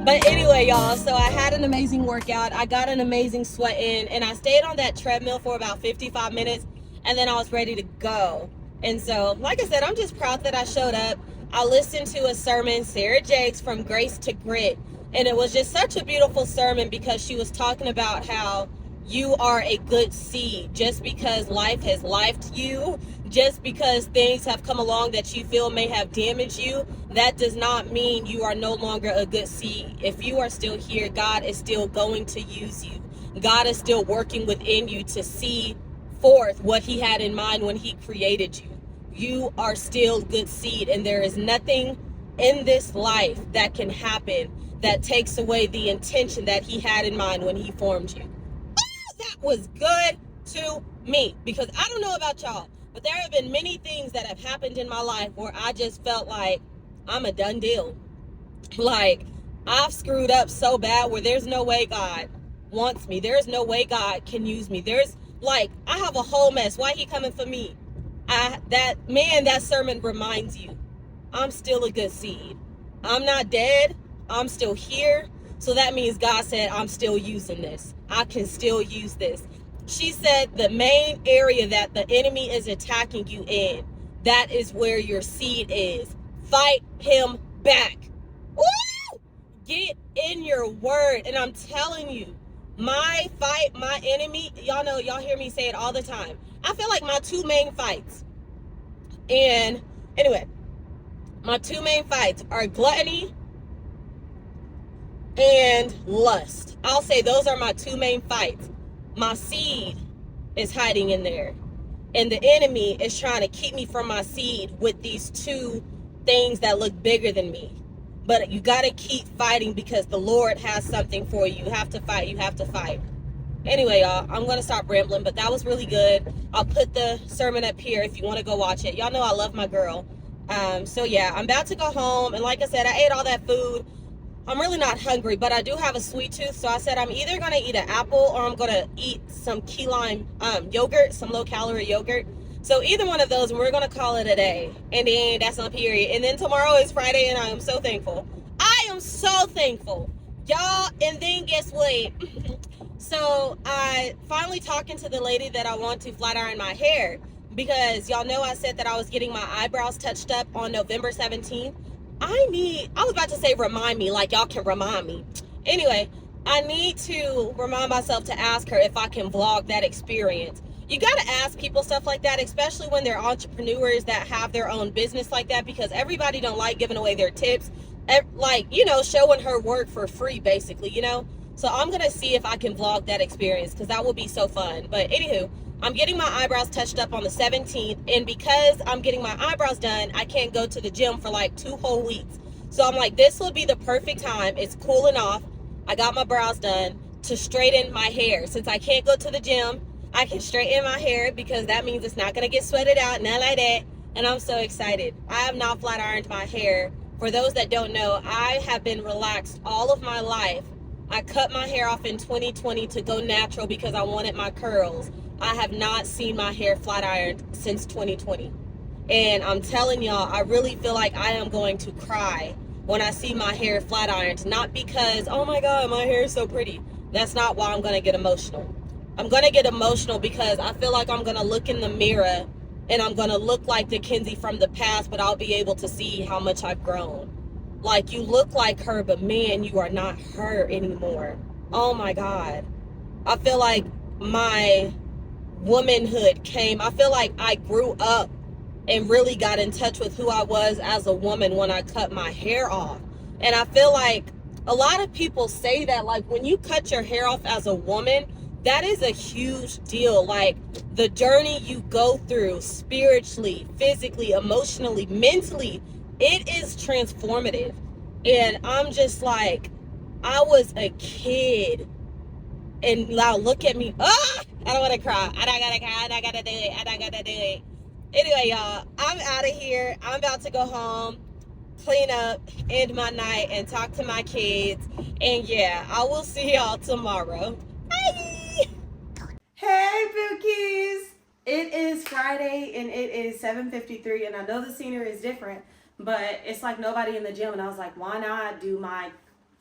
But anyway, y'all, so I had an amazing workout. I got an amazing sweat in, and I stayed on that treadmill for about 55 minutes, and then I was ready to go. And so, like I said, I'm just proud that I showed up. I listened to a sermon, Sarah Jakes, from Grace to Grit, and it was just such a beautiful sermon because she was talking about how you are a good seed. Just because life has lifed you, just because things have come along that you feel may have damaged you, that does not mean you are no longer a good seed. If you are still here, God is still going to use you. God is still working within you to see forth what he had in mind when he created you. You are still good seed, and there is nothing in this life that can happen that takes away the intention that he had in mind when he formed you. That was good to me, because I don't know about y'all, but there have been many things that have happened in my life where I just felt like I'm a done deal. Like, I've screwed up so bad where there's no way God wants me. There's no way God can use me. There's like, I have a whole mess. Why he coming for me? That sermon reminds you, I'm still a good seed. I'm not dead. I'm still here. So that means God said, I'm still using this. I can still use this. She said the main area that the enemy is attacking you in, that is where your seed is. Fight him back. Woo! Get in your word. And I'm telling you, my fight, my enemy, y'all know, y'all hear me say it all the time. I feel like my two main fights. And anyway, my two main fights are gluttony and lust. I'll say those are my two main fights. My seed is hiding in there, and the enemy is trying to keep me from my seed with these two things that look bigger than me. But you got to keep fighting, because the Lord has something for you. You have to fight. You have to fight. Anyway, y'all, I'm going to stop rambling, but that was really good. I'll put the sermon up here if you want to go watch it. Y'all know I love my girl. So yeah, I'm about to go home, and like I said, I ate all that food. I'm really not hungry, but I do have a sweet tooth, so I said I'm either going to eat an apple or I'm going to eat some key lime yogurt, some low-calorie yogurt. So either one of those, and we're going to call it a day. And then that's on period. And then tomorrow is Friday, and I am so thankful. I am so thankful. Y'all, and then guess what? So I finally talking to the lady that I want to flat iron my hair, because y'all know I said that I was getting my eyebrows touched up on November 17th. I was about to say remind me, like y'all can remind me. Anyway, I need to remind myself to ask her if I can vlog that experience. You got to ask people stuff like that, especially when they're entrepreneurs that have their own business like that, because everybody don't like giving away their tips. Like, you know, showing her work for free, basically, you know. So I'm going to see if I can vlog that experience, because that will be so fun. But anywho, I'm getting my eyebrows touched up on the 17th. And because I'm getting my eyebrows done, I can't go to the gym for like 2 whole weeks. So I'm like, this will be the perfect time. It's cooling off. I got my brows done to straighten my hair. Since I can't go to the gym, I can straighten my hair, because that means it's not going to get sweated out, nothing like that. And I'm so excited. I have not flat ironed my hair. For those that don't know, I have been relaxed all of my life. I cut my hair off in 2020 to go natural because I wanted my curls. I have not seen my hair flat ironed since 2020. And I'm telling y'all, I really feel like I am going to cry when I see my hair flat ironed. Not because, oh my God, my hair is so pretty. That's not why I'm going to get emotional. I'm going to get emotional because I feel like I'm going to look in the mirror and I'm going to look like the Kenzie from the past, but I'll be able to see how much I've grown. Like, you look like her, but man, you are not her anymore. Oh my God. I feel like my womanhood came. I feel like I grew up and really got in touch with who I was as a woman when I cut my hair off. And I feel like a lot of people say that, like, when you cut your hair off as a woman, that is a huge deal. Like, the journey you go through spiritually, physically, emotionally, mentally, it is transformative. And I'm just like, I was a kid, and now look at me. Ah, I don't want to cry. I don't gotta cry. I don't gotta do it. I don't gotta do it. Anyway, y'all, I'm out of here. I'm about to go home, clean up, end my night, and talk to my kids. And yeah, I will see y'all tomorrow. Bye. Hey, Bookies. It is Friday, and it is 7:53, and I know the scenery is different, but it's like nobody in the gym, and I was like, why not do my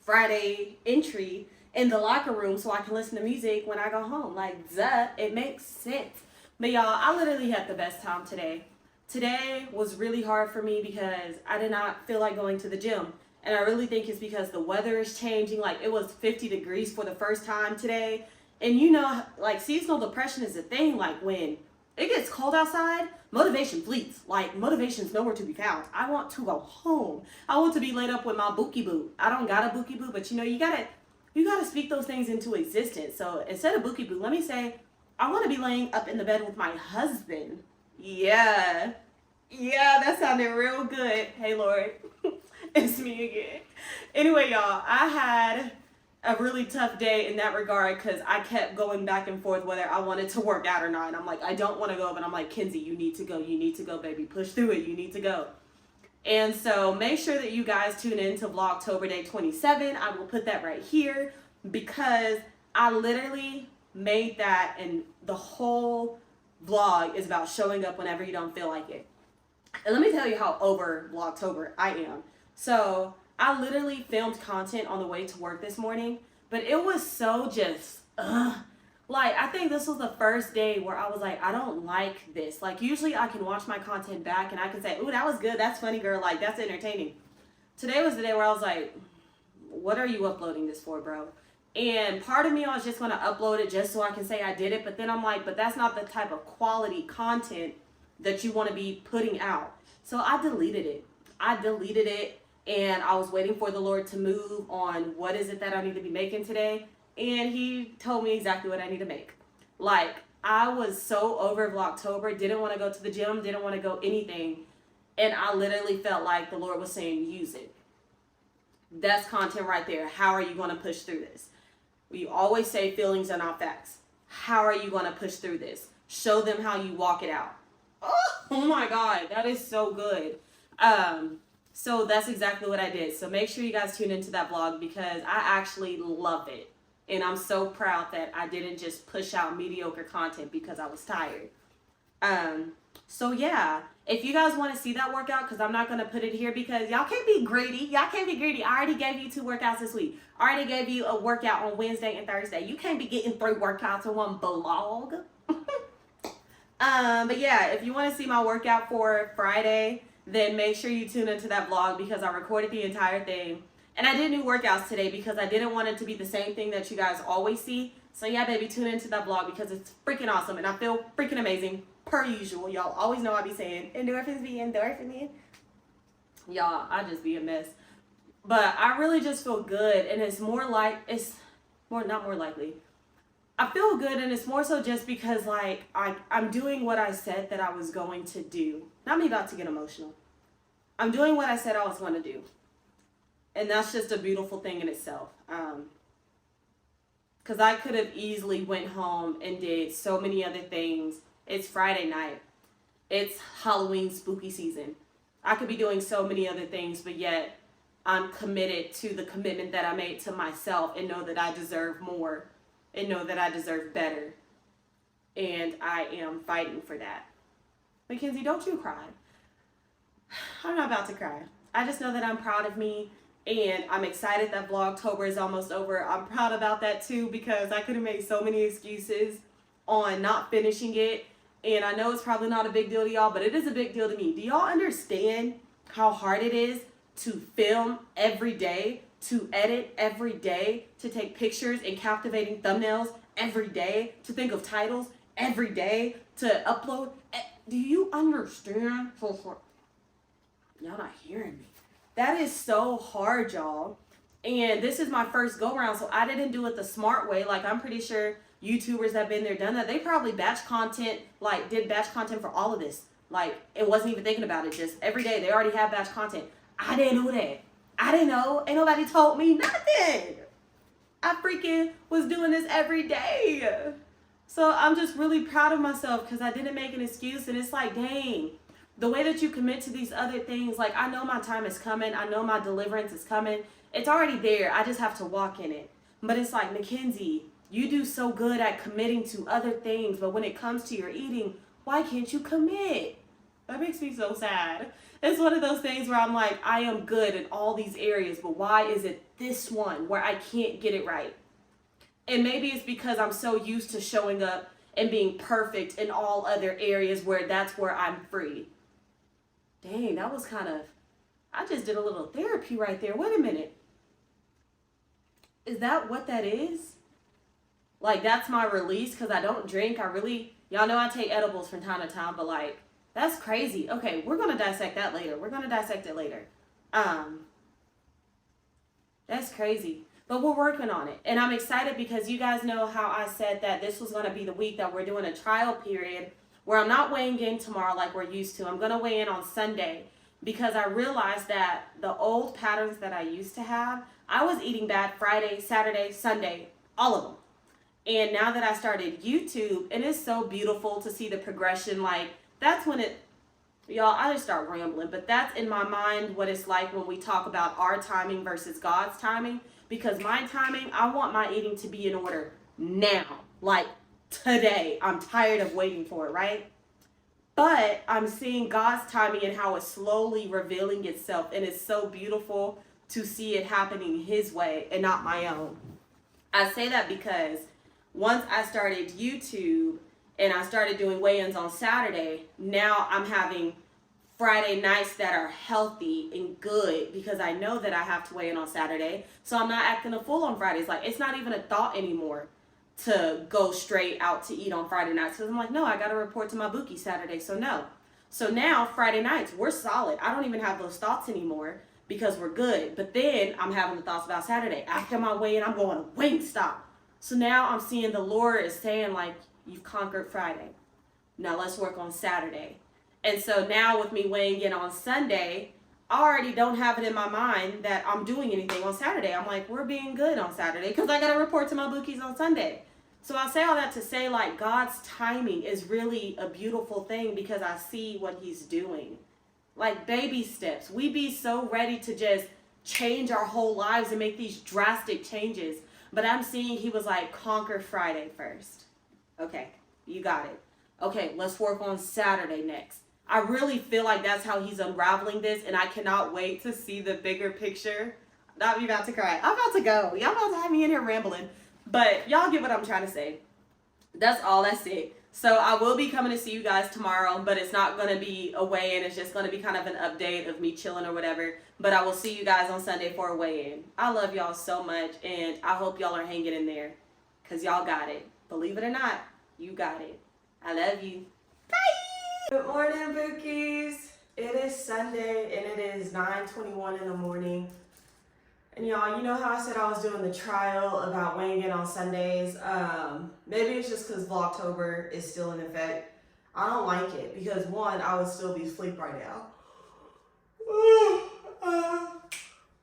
Friday entry in the locker room so I can listen to music when I go home? Like, duh, it makes sense. But y'all, I literally had the best time today. Today was really hard for me because I did not feel like going to the gym. And I really think it's because the weather is changing. Like, it was 50 degrees for the first time today. And you know, like, seasonal depression is a thing. Like, when it gets cold outside, motivation fleets. Like, motivation's nowhere to be found. I want to go home. I want to be laid up with my bookie boo. I don't got a bookie boo, but you know, you gotta speak those things into existence. So instead of bookie boo, let me say, I want to be laying up in the bed with my husband. Yeah, that sounded real good. Hey, Lord, it's me again. Anyway, y'all, I had a really tough day in that regard because I kept going back and forth whether I wanted to work out or not. And I'm like, I don't want to go, but I'm like, Kenzie, you need to go. You need to go, baby. Push through it. You need to go. And so make sure that you guys tune in to Vlogtober Day 27. I will put that right here because I literally made that, and the whole vlog is about showing up whenever you don't feel like it. And let me tell you how over Vlogtober I am. So I literally filmed content on the way to work this morning, but it was so just, like, I think this was the first day where I was like, I don't like this. Like, usually I can watch my content back and I can say, ooh, that was good. That's funny, girl. Like, that's entertaining. Today was the day where I was like, what are you uploading this for, bro? And part of me, I was just going to upload it just so I can say I did it. But then I'm like, but that's not the type of quality content that you want to be putting out. So I deleted it. And I was waiting for the Lord to move on what is it that I need to be making today. And he told me exactly what I need to make. Like, I was so over Vlogtober, didn't want to go to the gym, didn't want to go anything. And I literally felt like the Lord was saying, use it. That's content right there. How are you going to push through this? We always say feelings are not facts. How are you going to push through this? Show them how you walk it out. Oh my God, that is so good. So that's exactly what I did. So make sure you guys tune into that vlog because I actually love it. And I'm so proud that I didn't just push out mediocre content because I was tired. So yeah, if you guys want to see that workout, because I'm not going to put it here because y'all can't be greedy. I already gave you 2 workouts this week. I already gave you a workout on Wednesday and Thursday. You can't be getting 3 workouts in one vlog. But yeah, if you want to see my workout for Friday, then make sure you tune into that vlog because I recorded the entire thing. And I did new workouts today because I didn't want it to be the same thing that you guys always see. So yeah, baby, tune into that vlog because it's freaking awesome and I feel freaking amazing per usual. Y'all always know I be saying endorphins be endorphining. Y'all, I just be a mess. But I really just feel good, and not more likely. I feel good, and it's more so just because like I'm doing what I said that I was going to do. Not me about to get emotional. I'm doing what I said I was going to do. And that's just a beautiful thing in itself. Because I could have easily went home and did so many other things. It's Friday night. It's Halloween spooky season. I could be doing so many other things, but yet I'm committed to the commitment that I made to myself and know that I deserve more and know that I deserve better. And I am fighting for that. Mackenzie, don't you cry. I'm not about to cry. I just know that I'm proud of me. And I'm excited that Vlogtober is almost over. I'm proud about that too because I could have made so many excuses on not finishing it. And I know it's probably not a big deal to y'all, but it is a big deal to me. Do y'all understand how hard it is to film every day, to edit every day, to take pictures and captivating thumbnails every day, to think of titles every day, to upload? Do you understand? Y'all not hearing me. That is so hard, y'all. And this is my first go around, so I didn't do it the smart way. Like, I'm pretty sure YouTubers that have been there, done that, they probably batch content, like did batch content for all of this. Like, it wasn't even thinking about it, just every day they already have batch content. I didn't know that. I didn't know. Ain't nobody told me nothing. I freaking was doing this every day. So I'm just really proud of myself because I didn't make an excuse. And it's like, dang, the way that you commit to these other things, like, I know my time is coming. I know my deliverance is coming. It's already there. I just have to walk in it. But it's like, Mackenzie, you do so good at committing to other things. But when it comes to your eating, why can't you commit? That makes me so sad. It's one of those things where I'm like, I am good in all these areas, but why is it this one where I can't get it right? And maybe it's because I'm so used to showing up and being perfect in all other areas where that's where I'm free. Dang, that was kind of, I just did a little therapy right there. Wait a minute. Is that what that is? Like, that's my release because I don't drink. Y'all know I take edibles from time to time, but like, that's crazy. Okay, we're going to dissect that later. We're going to dissect it later. That's crazy. But we're working on it. And I'm excited because you guys know how I said that this was going to be the week that we're doing a trial period where I'm not weighing in tomorrow like we're used to. I'm going to weigh in on Sunday because I realized that the old patterns that I used to have, I was eating bad Friday, Saturday, Sunday, all of them. And now that I started YouTube, and it's so beautiful to see the progression, like, that's when y'all, I just start rambling, but that's in my mind what it's like when we talk about our timing versus God's timing. Because my timing, I want my eating to be in order now, like today. I'm tired of waiting for it, right? But I'm seeing God's timing and how it's slowly revealing itself. And it's so beautiful to see it happening His way and not my own. I say that because once I started YouTube, and I started doing weigh-ins on Saturday, now I'm having Friday nights that are healthy and good because I know that I have to weigh in on Saturday. So I'm not acting a fool on Fridays. Like, it's not even a thought anymore to go straight out to eat on Friday nights. Because I'm like, no, I got to report to my bookie Saturday. So no. So now Friday nights, we're solid. I don't even have those thoughts anymore because we're good. But then I'm having the thoughts about Saturday. After my weigh-in, I'm going to Wingstop. So now I'm seeing the Lord is saying, like, you've conquered Friday. Now let's work on Saturday. And so now with me weighing in on Sunday, I already don't have it in my mind that I'm doing anything on Saturday. I'm like, we're being good on Saturday because I got to report to my bookies on Sunday. So I say all that to say, like, God's timing is really a beautiful thing because I see what He's doing. Like, baby steps. We be so ready to just change our whole lives and make these drastic changes. But I'm seeing He was like, conquer Friday first. Okay, you got it. Okay, let's work on Saturday next. I really feel like that's how He's unraveling this, and I cannot wait to see the bigger picture. I'm about to cry. I'm about to go. Y'all about to have me in here rambling. But y'all get what I'm trying to say. That's all. That's it. So I will be coming to see you guys tomorrow, but it's not going to be a weigh-in. It's just going to be kind of an update of me chilling or whatever. But I will see you guys on Sunday for a weigh-in. I love y'all so much, and I hope y'all are hanging in there because y'all got it. Believe it or not, you got it. I love you. Bye! Good morning, Bookies. It is Sunday, and it is 9:21 in the morning. And y'all, you know how I said I was doing the trial about weighing in on Sundays? Maybe it's just because Vlogtober is still in effect. I don't like it because, one, I would still be asleep right now.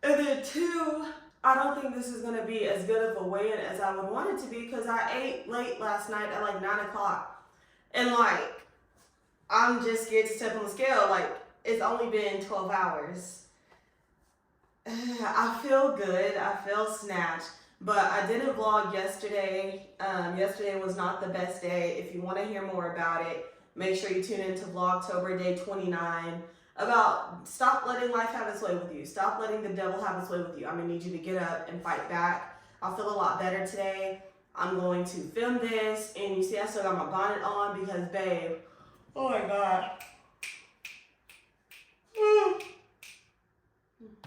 And then two, I don't think this is going to be as good of a weigh-in as I would want it to be because I ate late last night at like 9 o'clock. And like, I'm just scared to step on the scale. Like, it's only been 12 hours. I feel good. I feel snatched. But I didn't vlog yesterday. Yesterday was not the best day. If you want to hear more about it, make sure you tune into Vlogtober Day 29. About stop letting life have its way with you. Stop letting the devil have its way with you. I'm going to need you to get up and fight back. I feel a lot better today. I'm going to film this. And you see I still got my bonnet on because, babe, oh my God.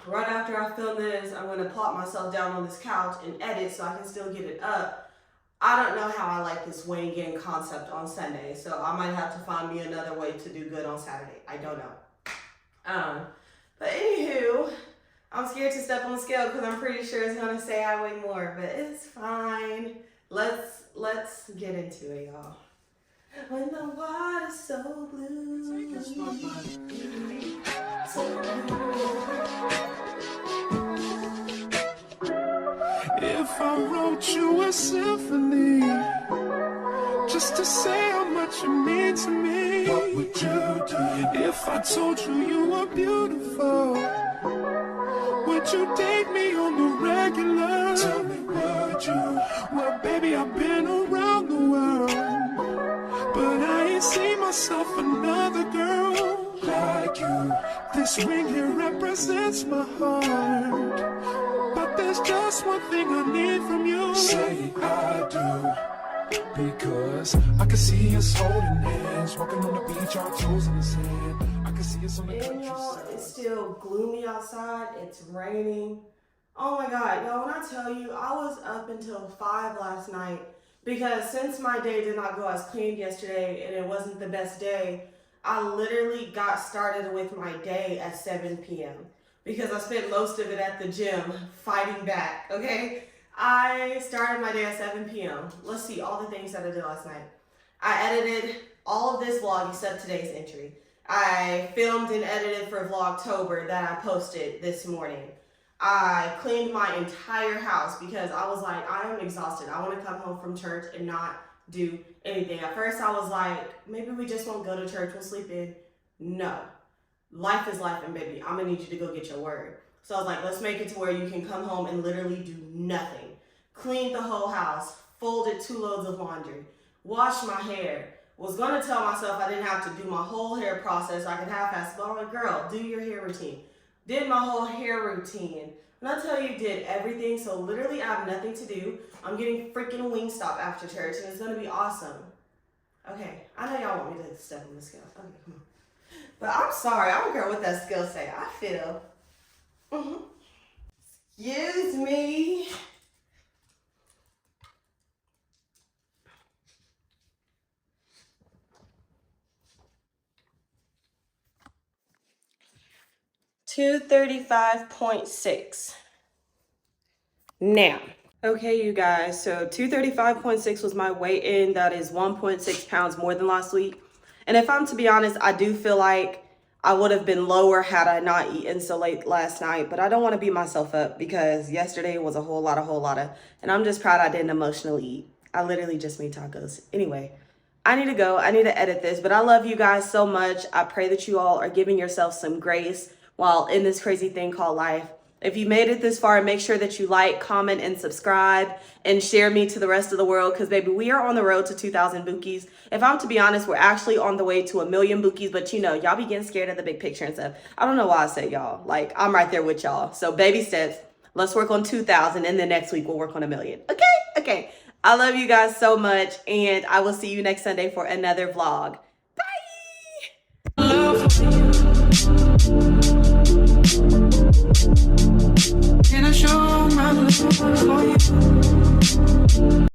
Right after I film this, I'm going to plop myself down on this couch and edit so I can still get it up. I don't know how I like this weighing in concept on Sunday, so I might have to find me another way to do good on Saturday. I don't know. But anywho, I'm scared to step on the scale because I'm pretty sure it's gonna say I weigh more, but it's fine. Let's get into it, y'all. When the water's so blue. If I wrote you a symphony, just to say how much you mean to me, what would you do? If I told you you were beautiful, would you date me on the regular? Tell me, would you? Well, baby, I've been around the world, but I ain't seen myself another girl like you. This ring here represents my heart, but there's just one thing I need from you. Say I do, because I can see us holding hands, walking on the beach, our toes in the sand. I can see us on the And y'all, it's still gloomy outside. It's raining. Oh my God, y'all, when I tell you, I was up until 5 last night because since my day did not go as planned yesterday and it wasn't the best day, I literally got started with my day at 7 p.m. because I spent most of it at the gym fighting back, okay? I started my day at 7 p.m. Let's see all the things that I did last night. I edited all of this vlog except today's entry. I filmed and edited for Vlogtober that I posted this morning. I cleaned my entire house because I was like, I am exhausted. I want to come home from church and not do anything. At first I was like, maybe we just won't go to church, we'll sleep in. No. Life is life, and baby, I'm gonna need you to go get your word. So I was like, let's make it to where you can come home and literally do nothing. Cleaned the whole house, folded 2 loads of laundry, washed my hair. Was gonna tell myself I didn't have to do my whole hair process. I could half-ass, but I'm like, girl, do your hair routine. Did my whole hair routine. When I tell you, did everything. So literally I have nothing to do. I'm getting freaking Wingstop after church and it's gonna be awesome. Okay, I know y'all want me to step on the scale. Okay, come on. But I'm sorry, I don't care what that scale say. I feel. Excuse me. $235.6. Now, okay, you guys, so 235.6 was my weight-in. That is 1.6 pounds more than last week. And if I'm to be honest, I do feel like I would have been lower had I not eaten so late last night, but I don't want to beat myself up because yesterday was a whole lot of, and I'm just proud I didn't emotionally eat. I literally just made tacos. Anyway, I need to go. I need to edit this, but I love you guys so much. I pray that you all are giving yourself some grace while in this crazy thing called life. If you made it this far, make sure that you like, comment, and subscribe, and share me to the rest of the world, because baby, we are on the road to 2,000 bookies. If I'm to be honest, we're actually on the way to 1,000,000 bookies, but you know, y'all be getting scared of the big picture and stuff. I don't know why I said y'all. Like, I'm right there with y'all. So baby steps. Let's work on 2,000, and then next week we'll work on 1,000,000. Okay? Okay. I love you guys so much, and I will see you next Sunday for another vlog. Bye!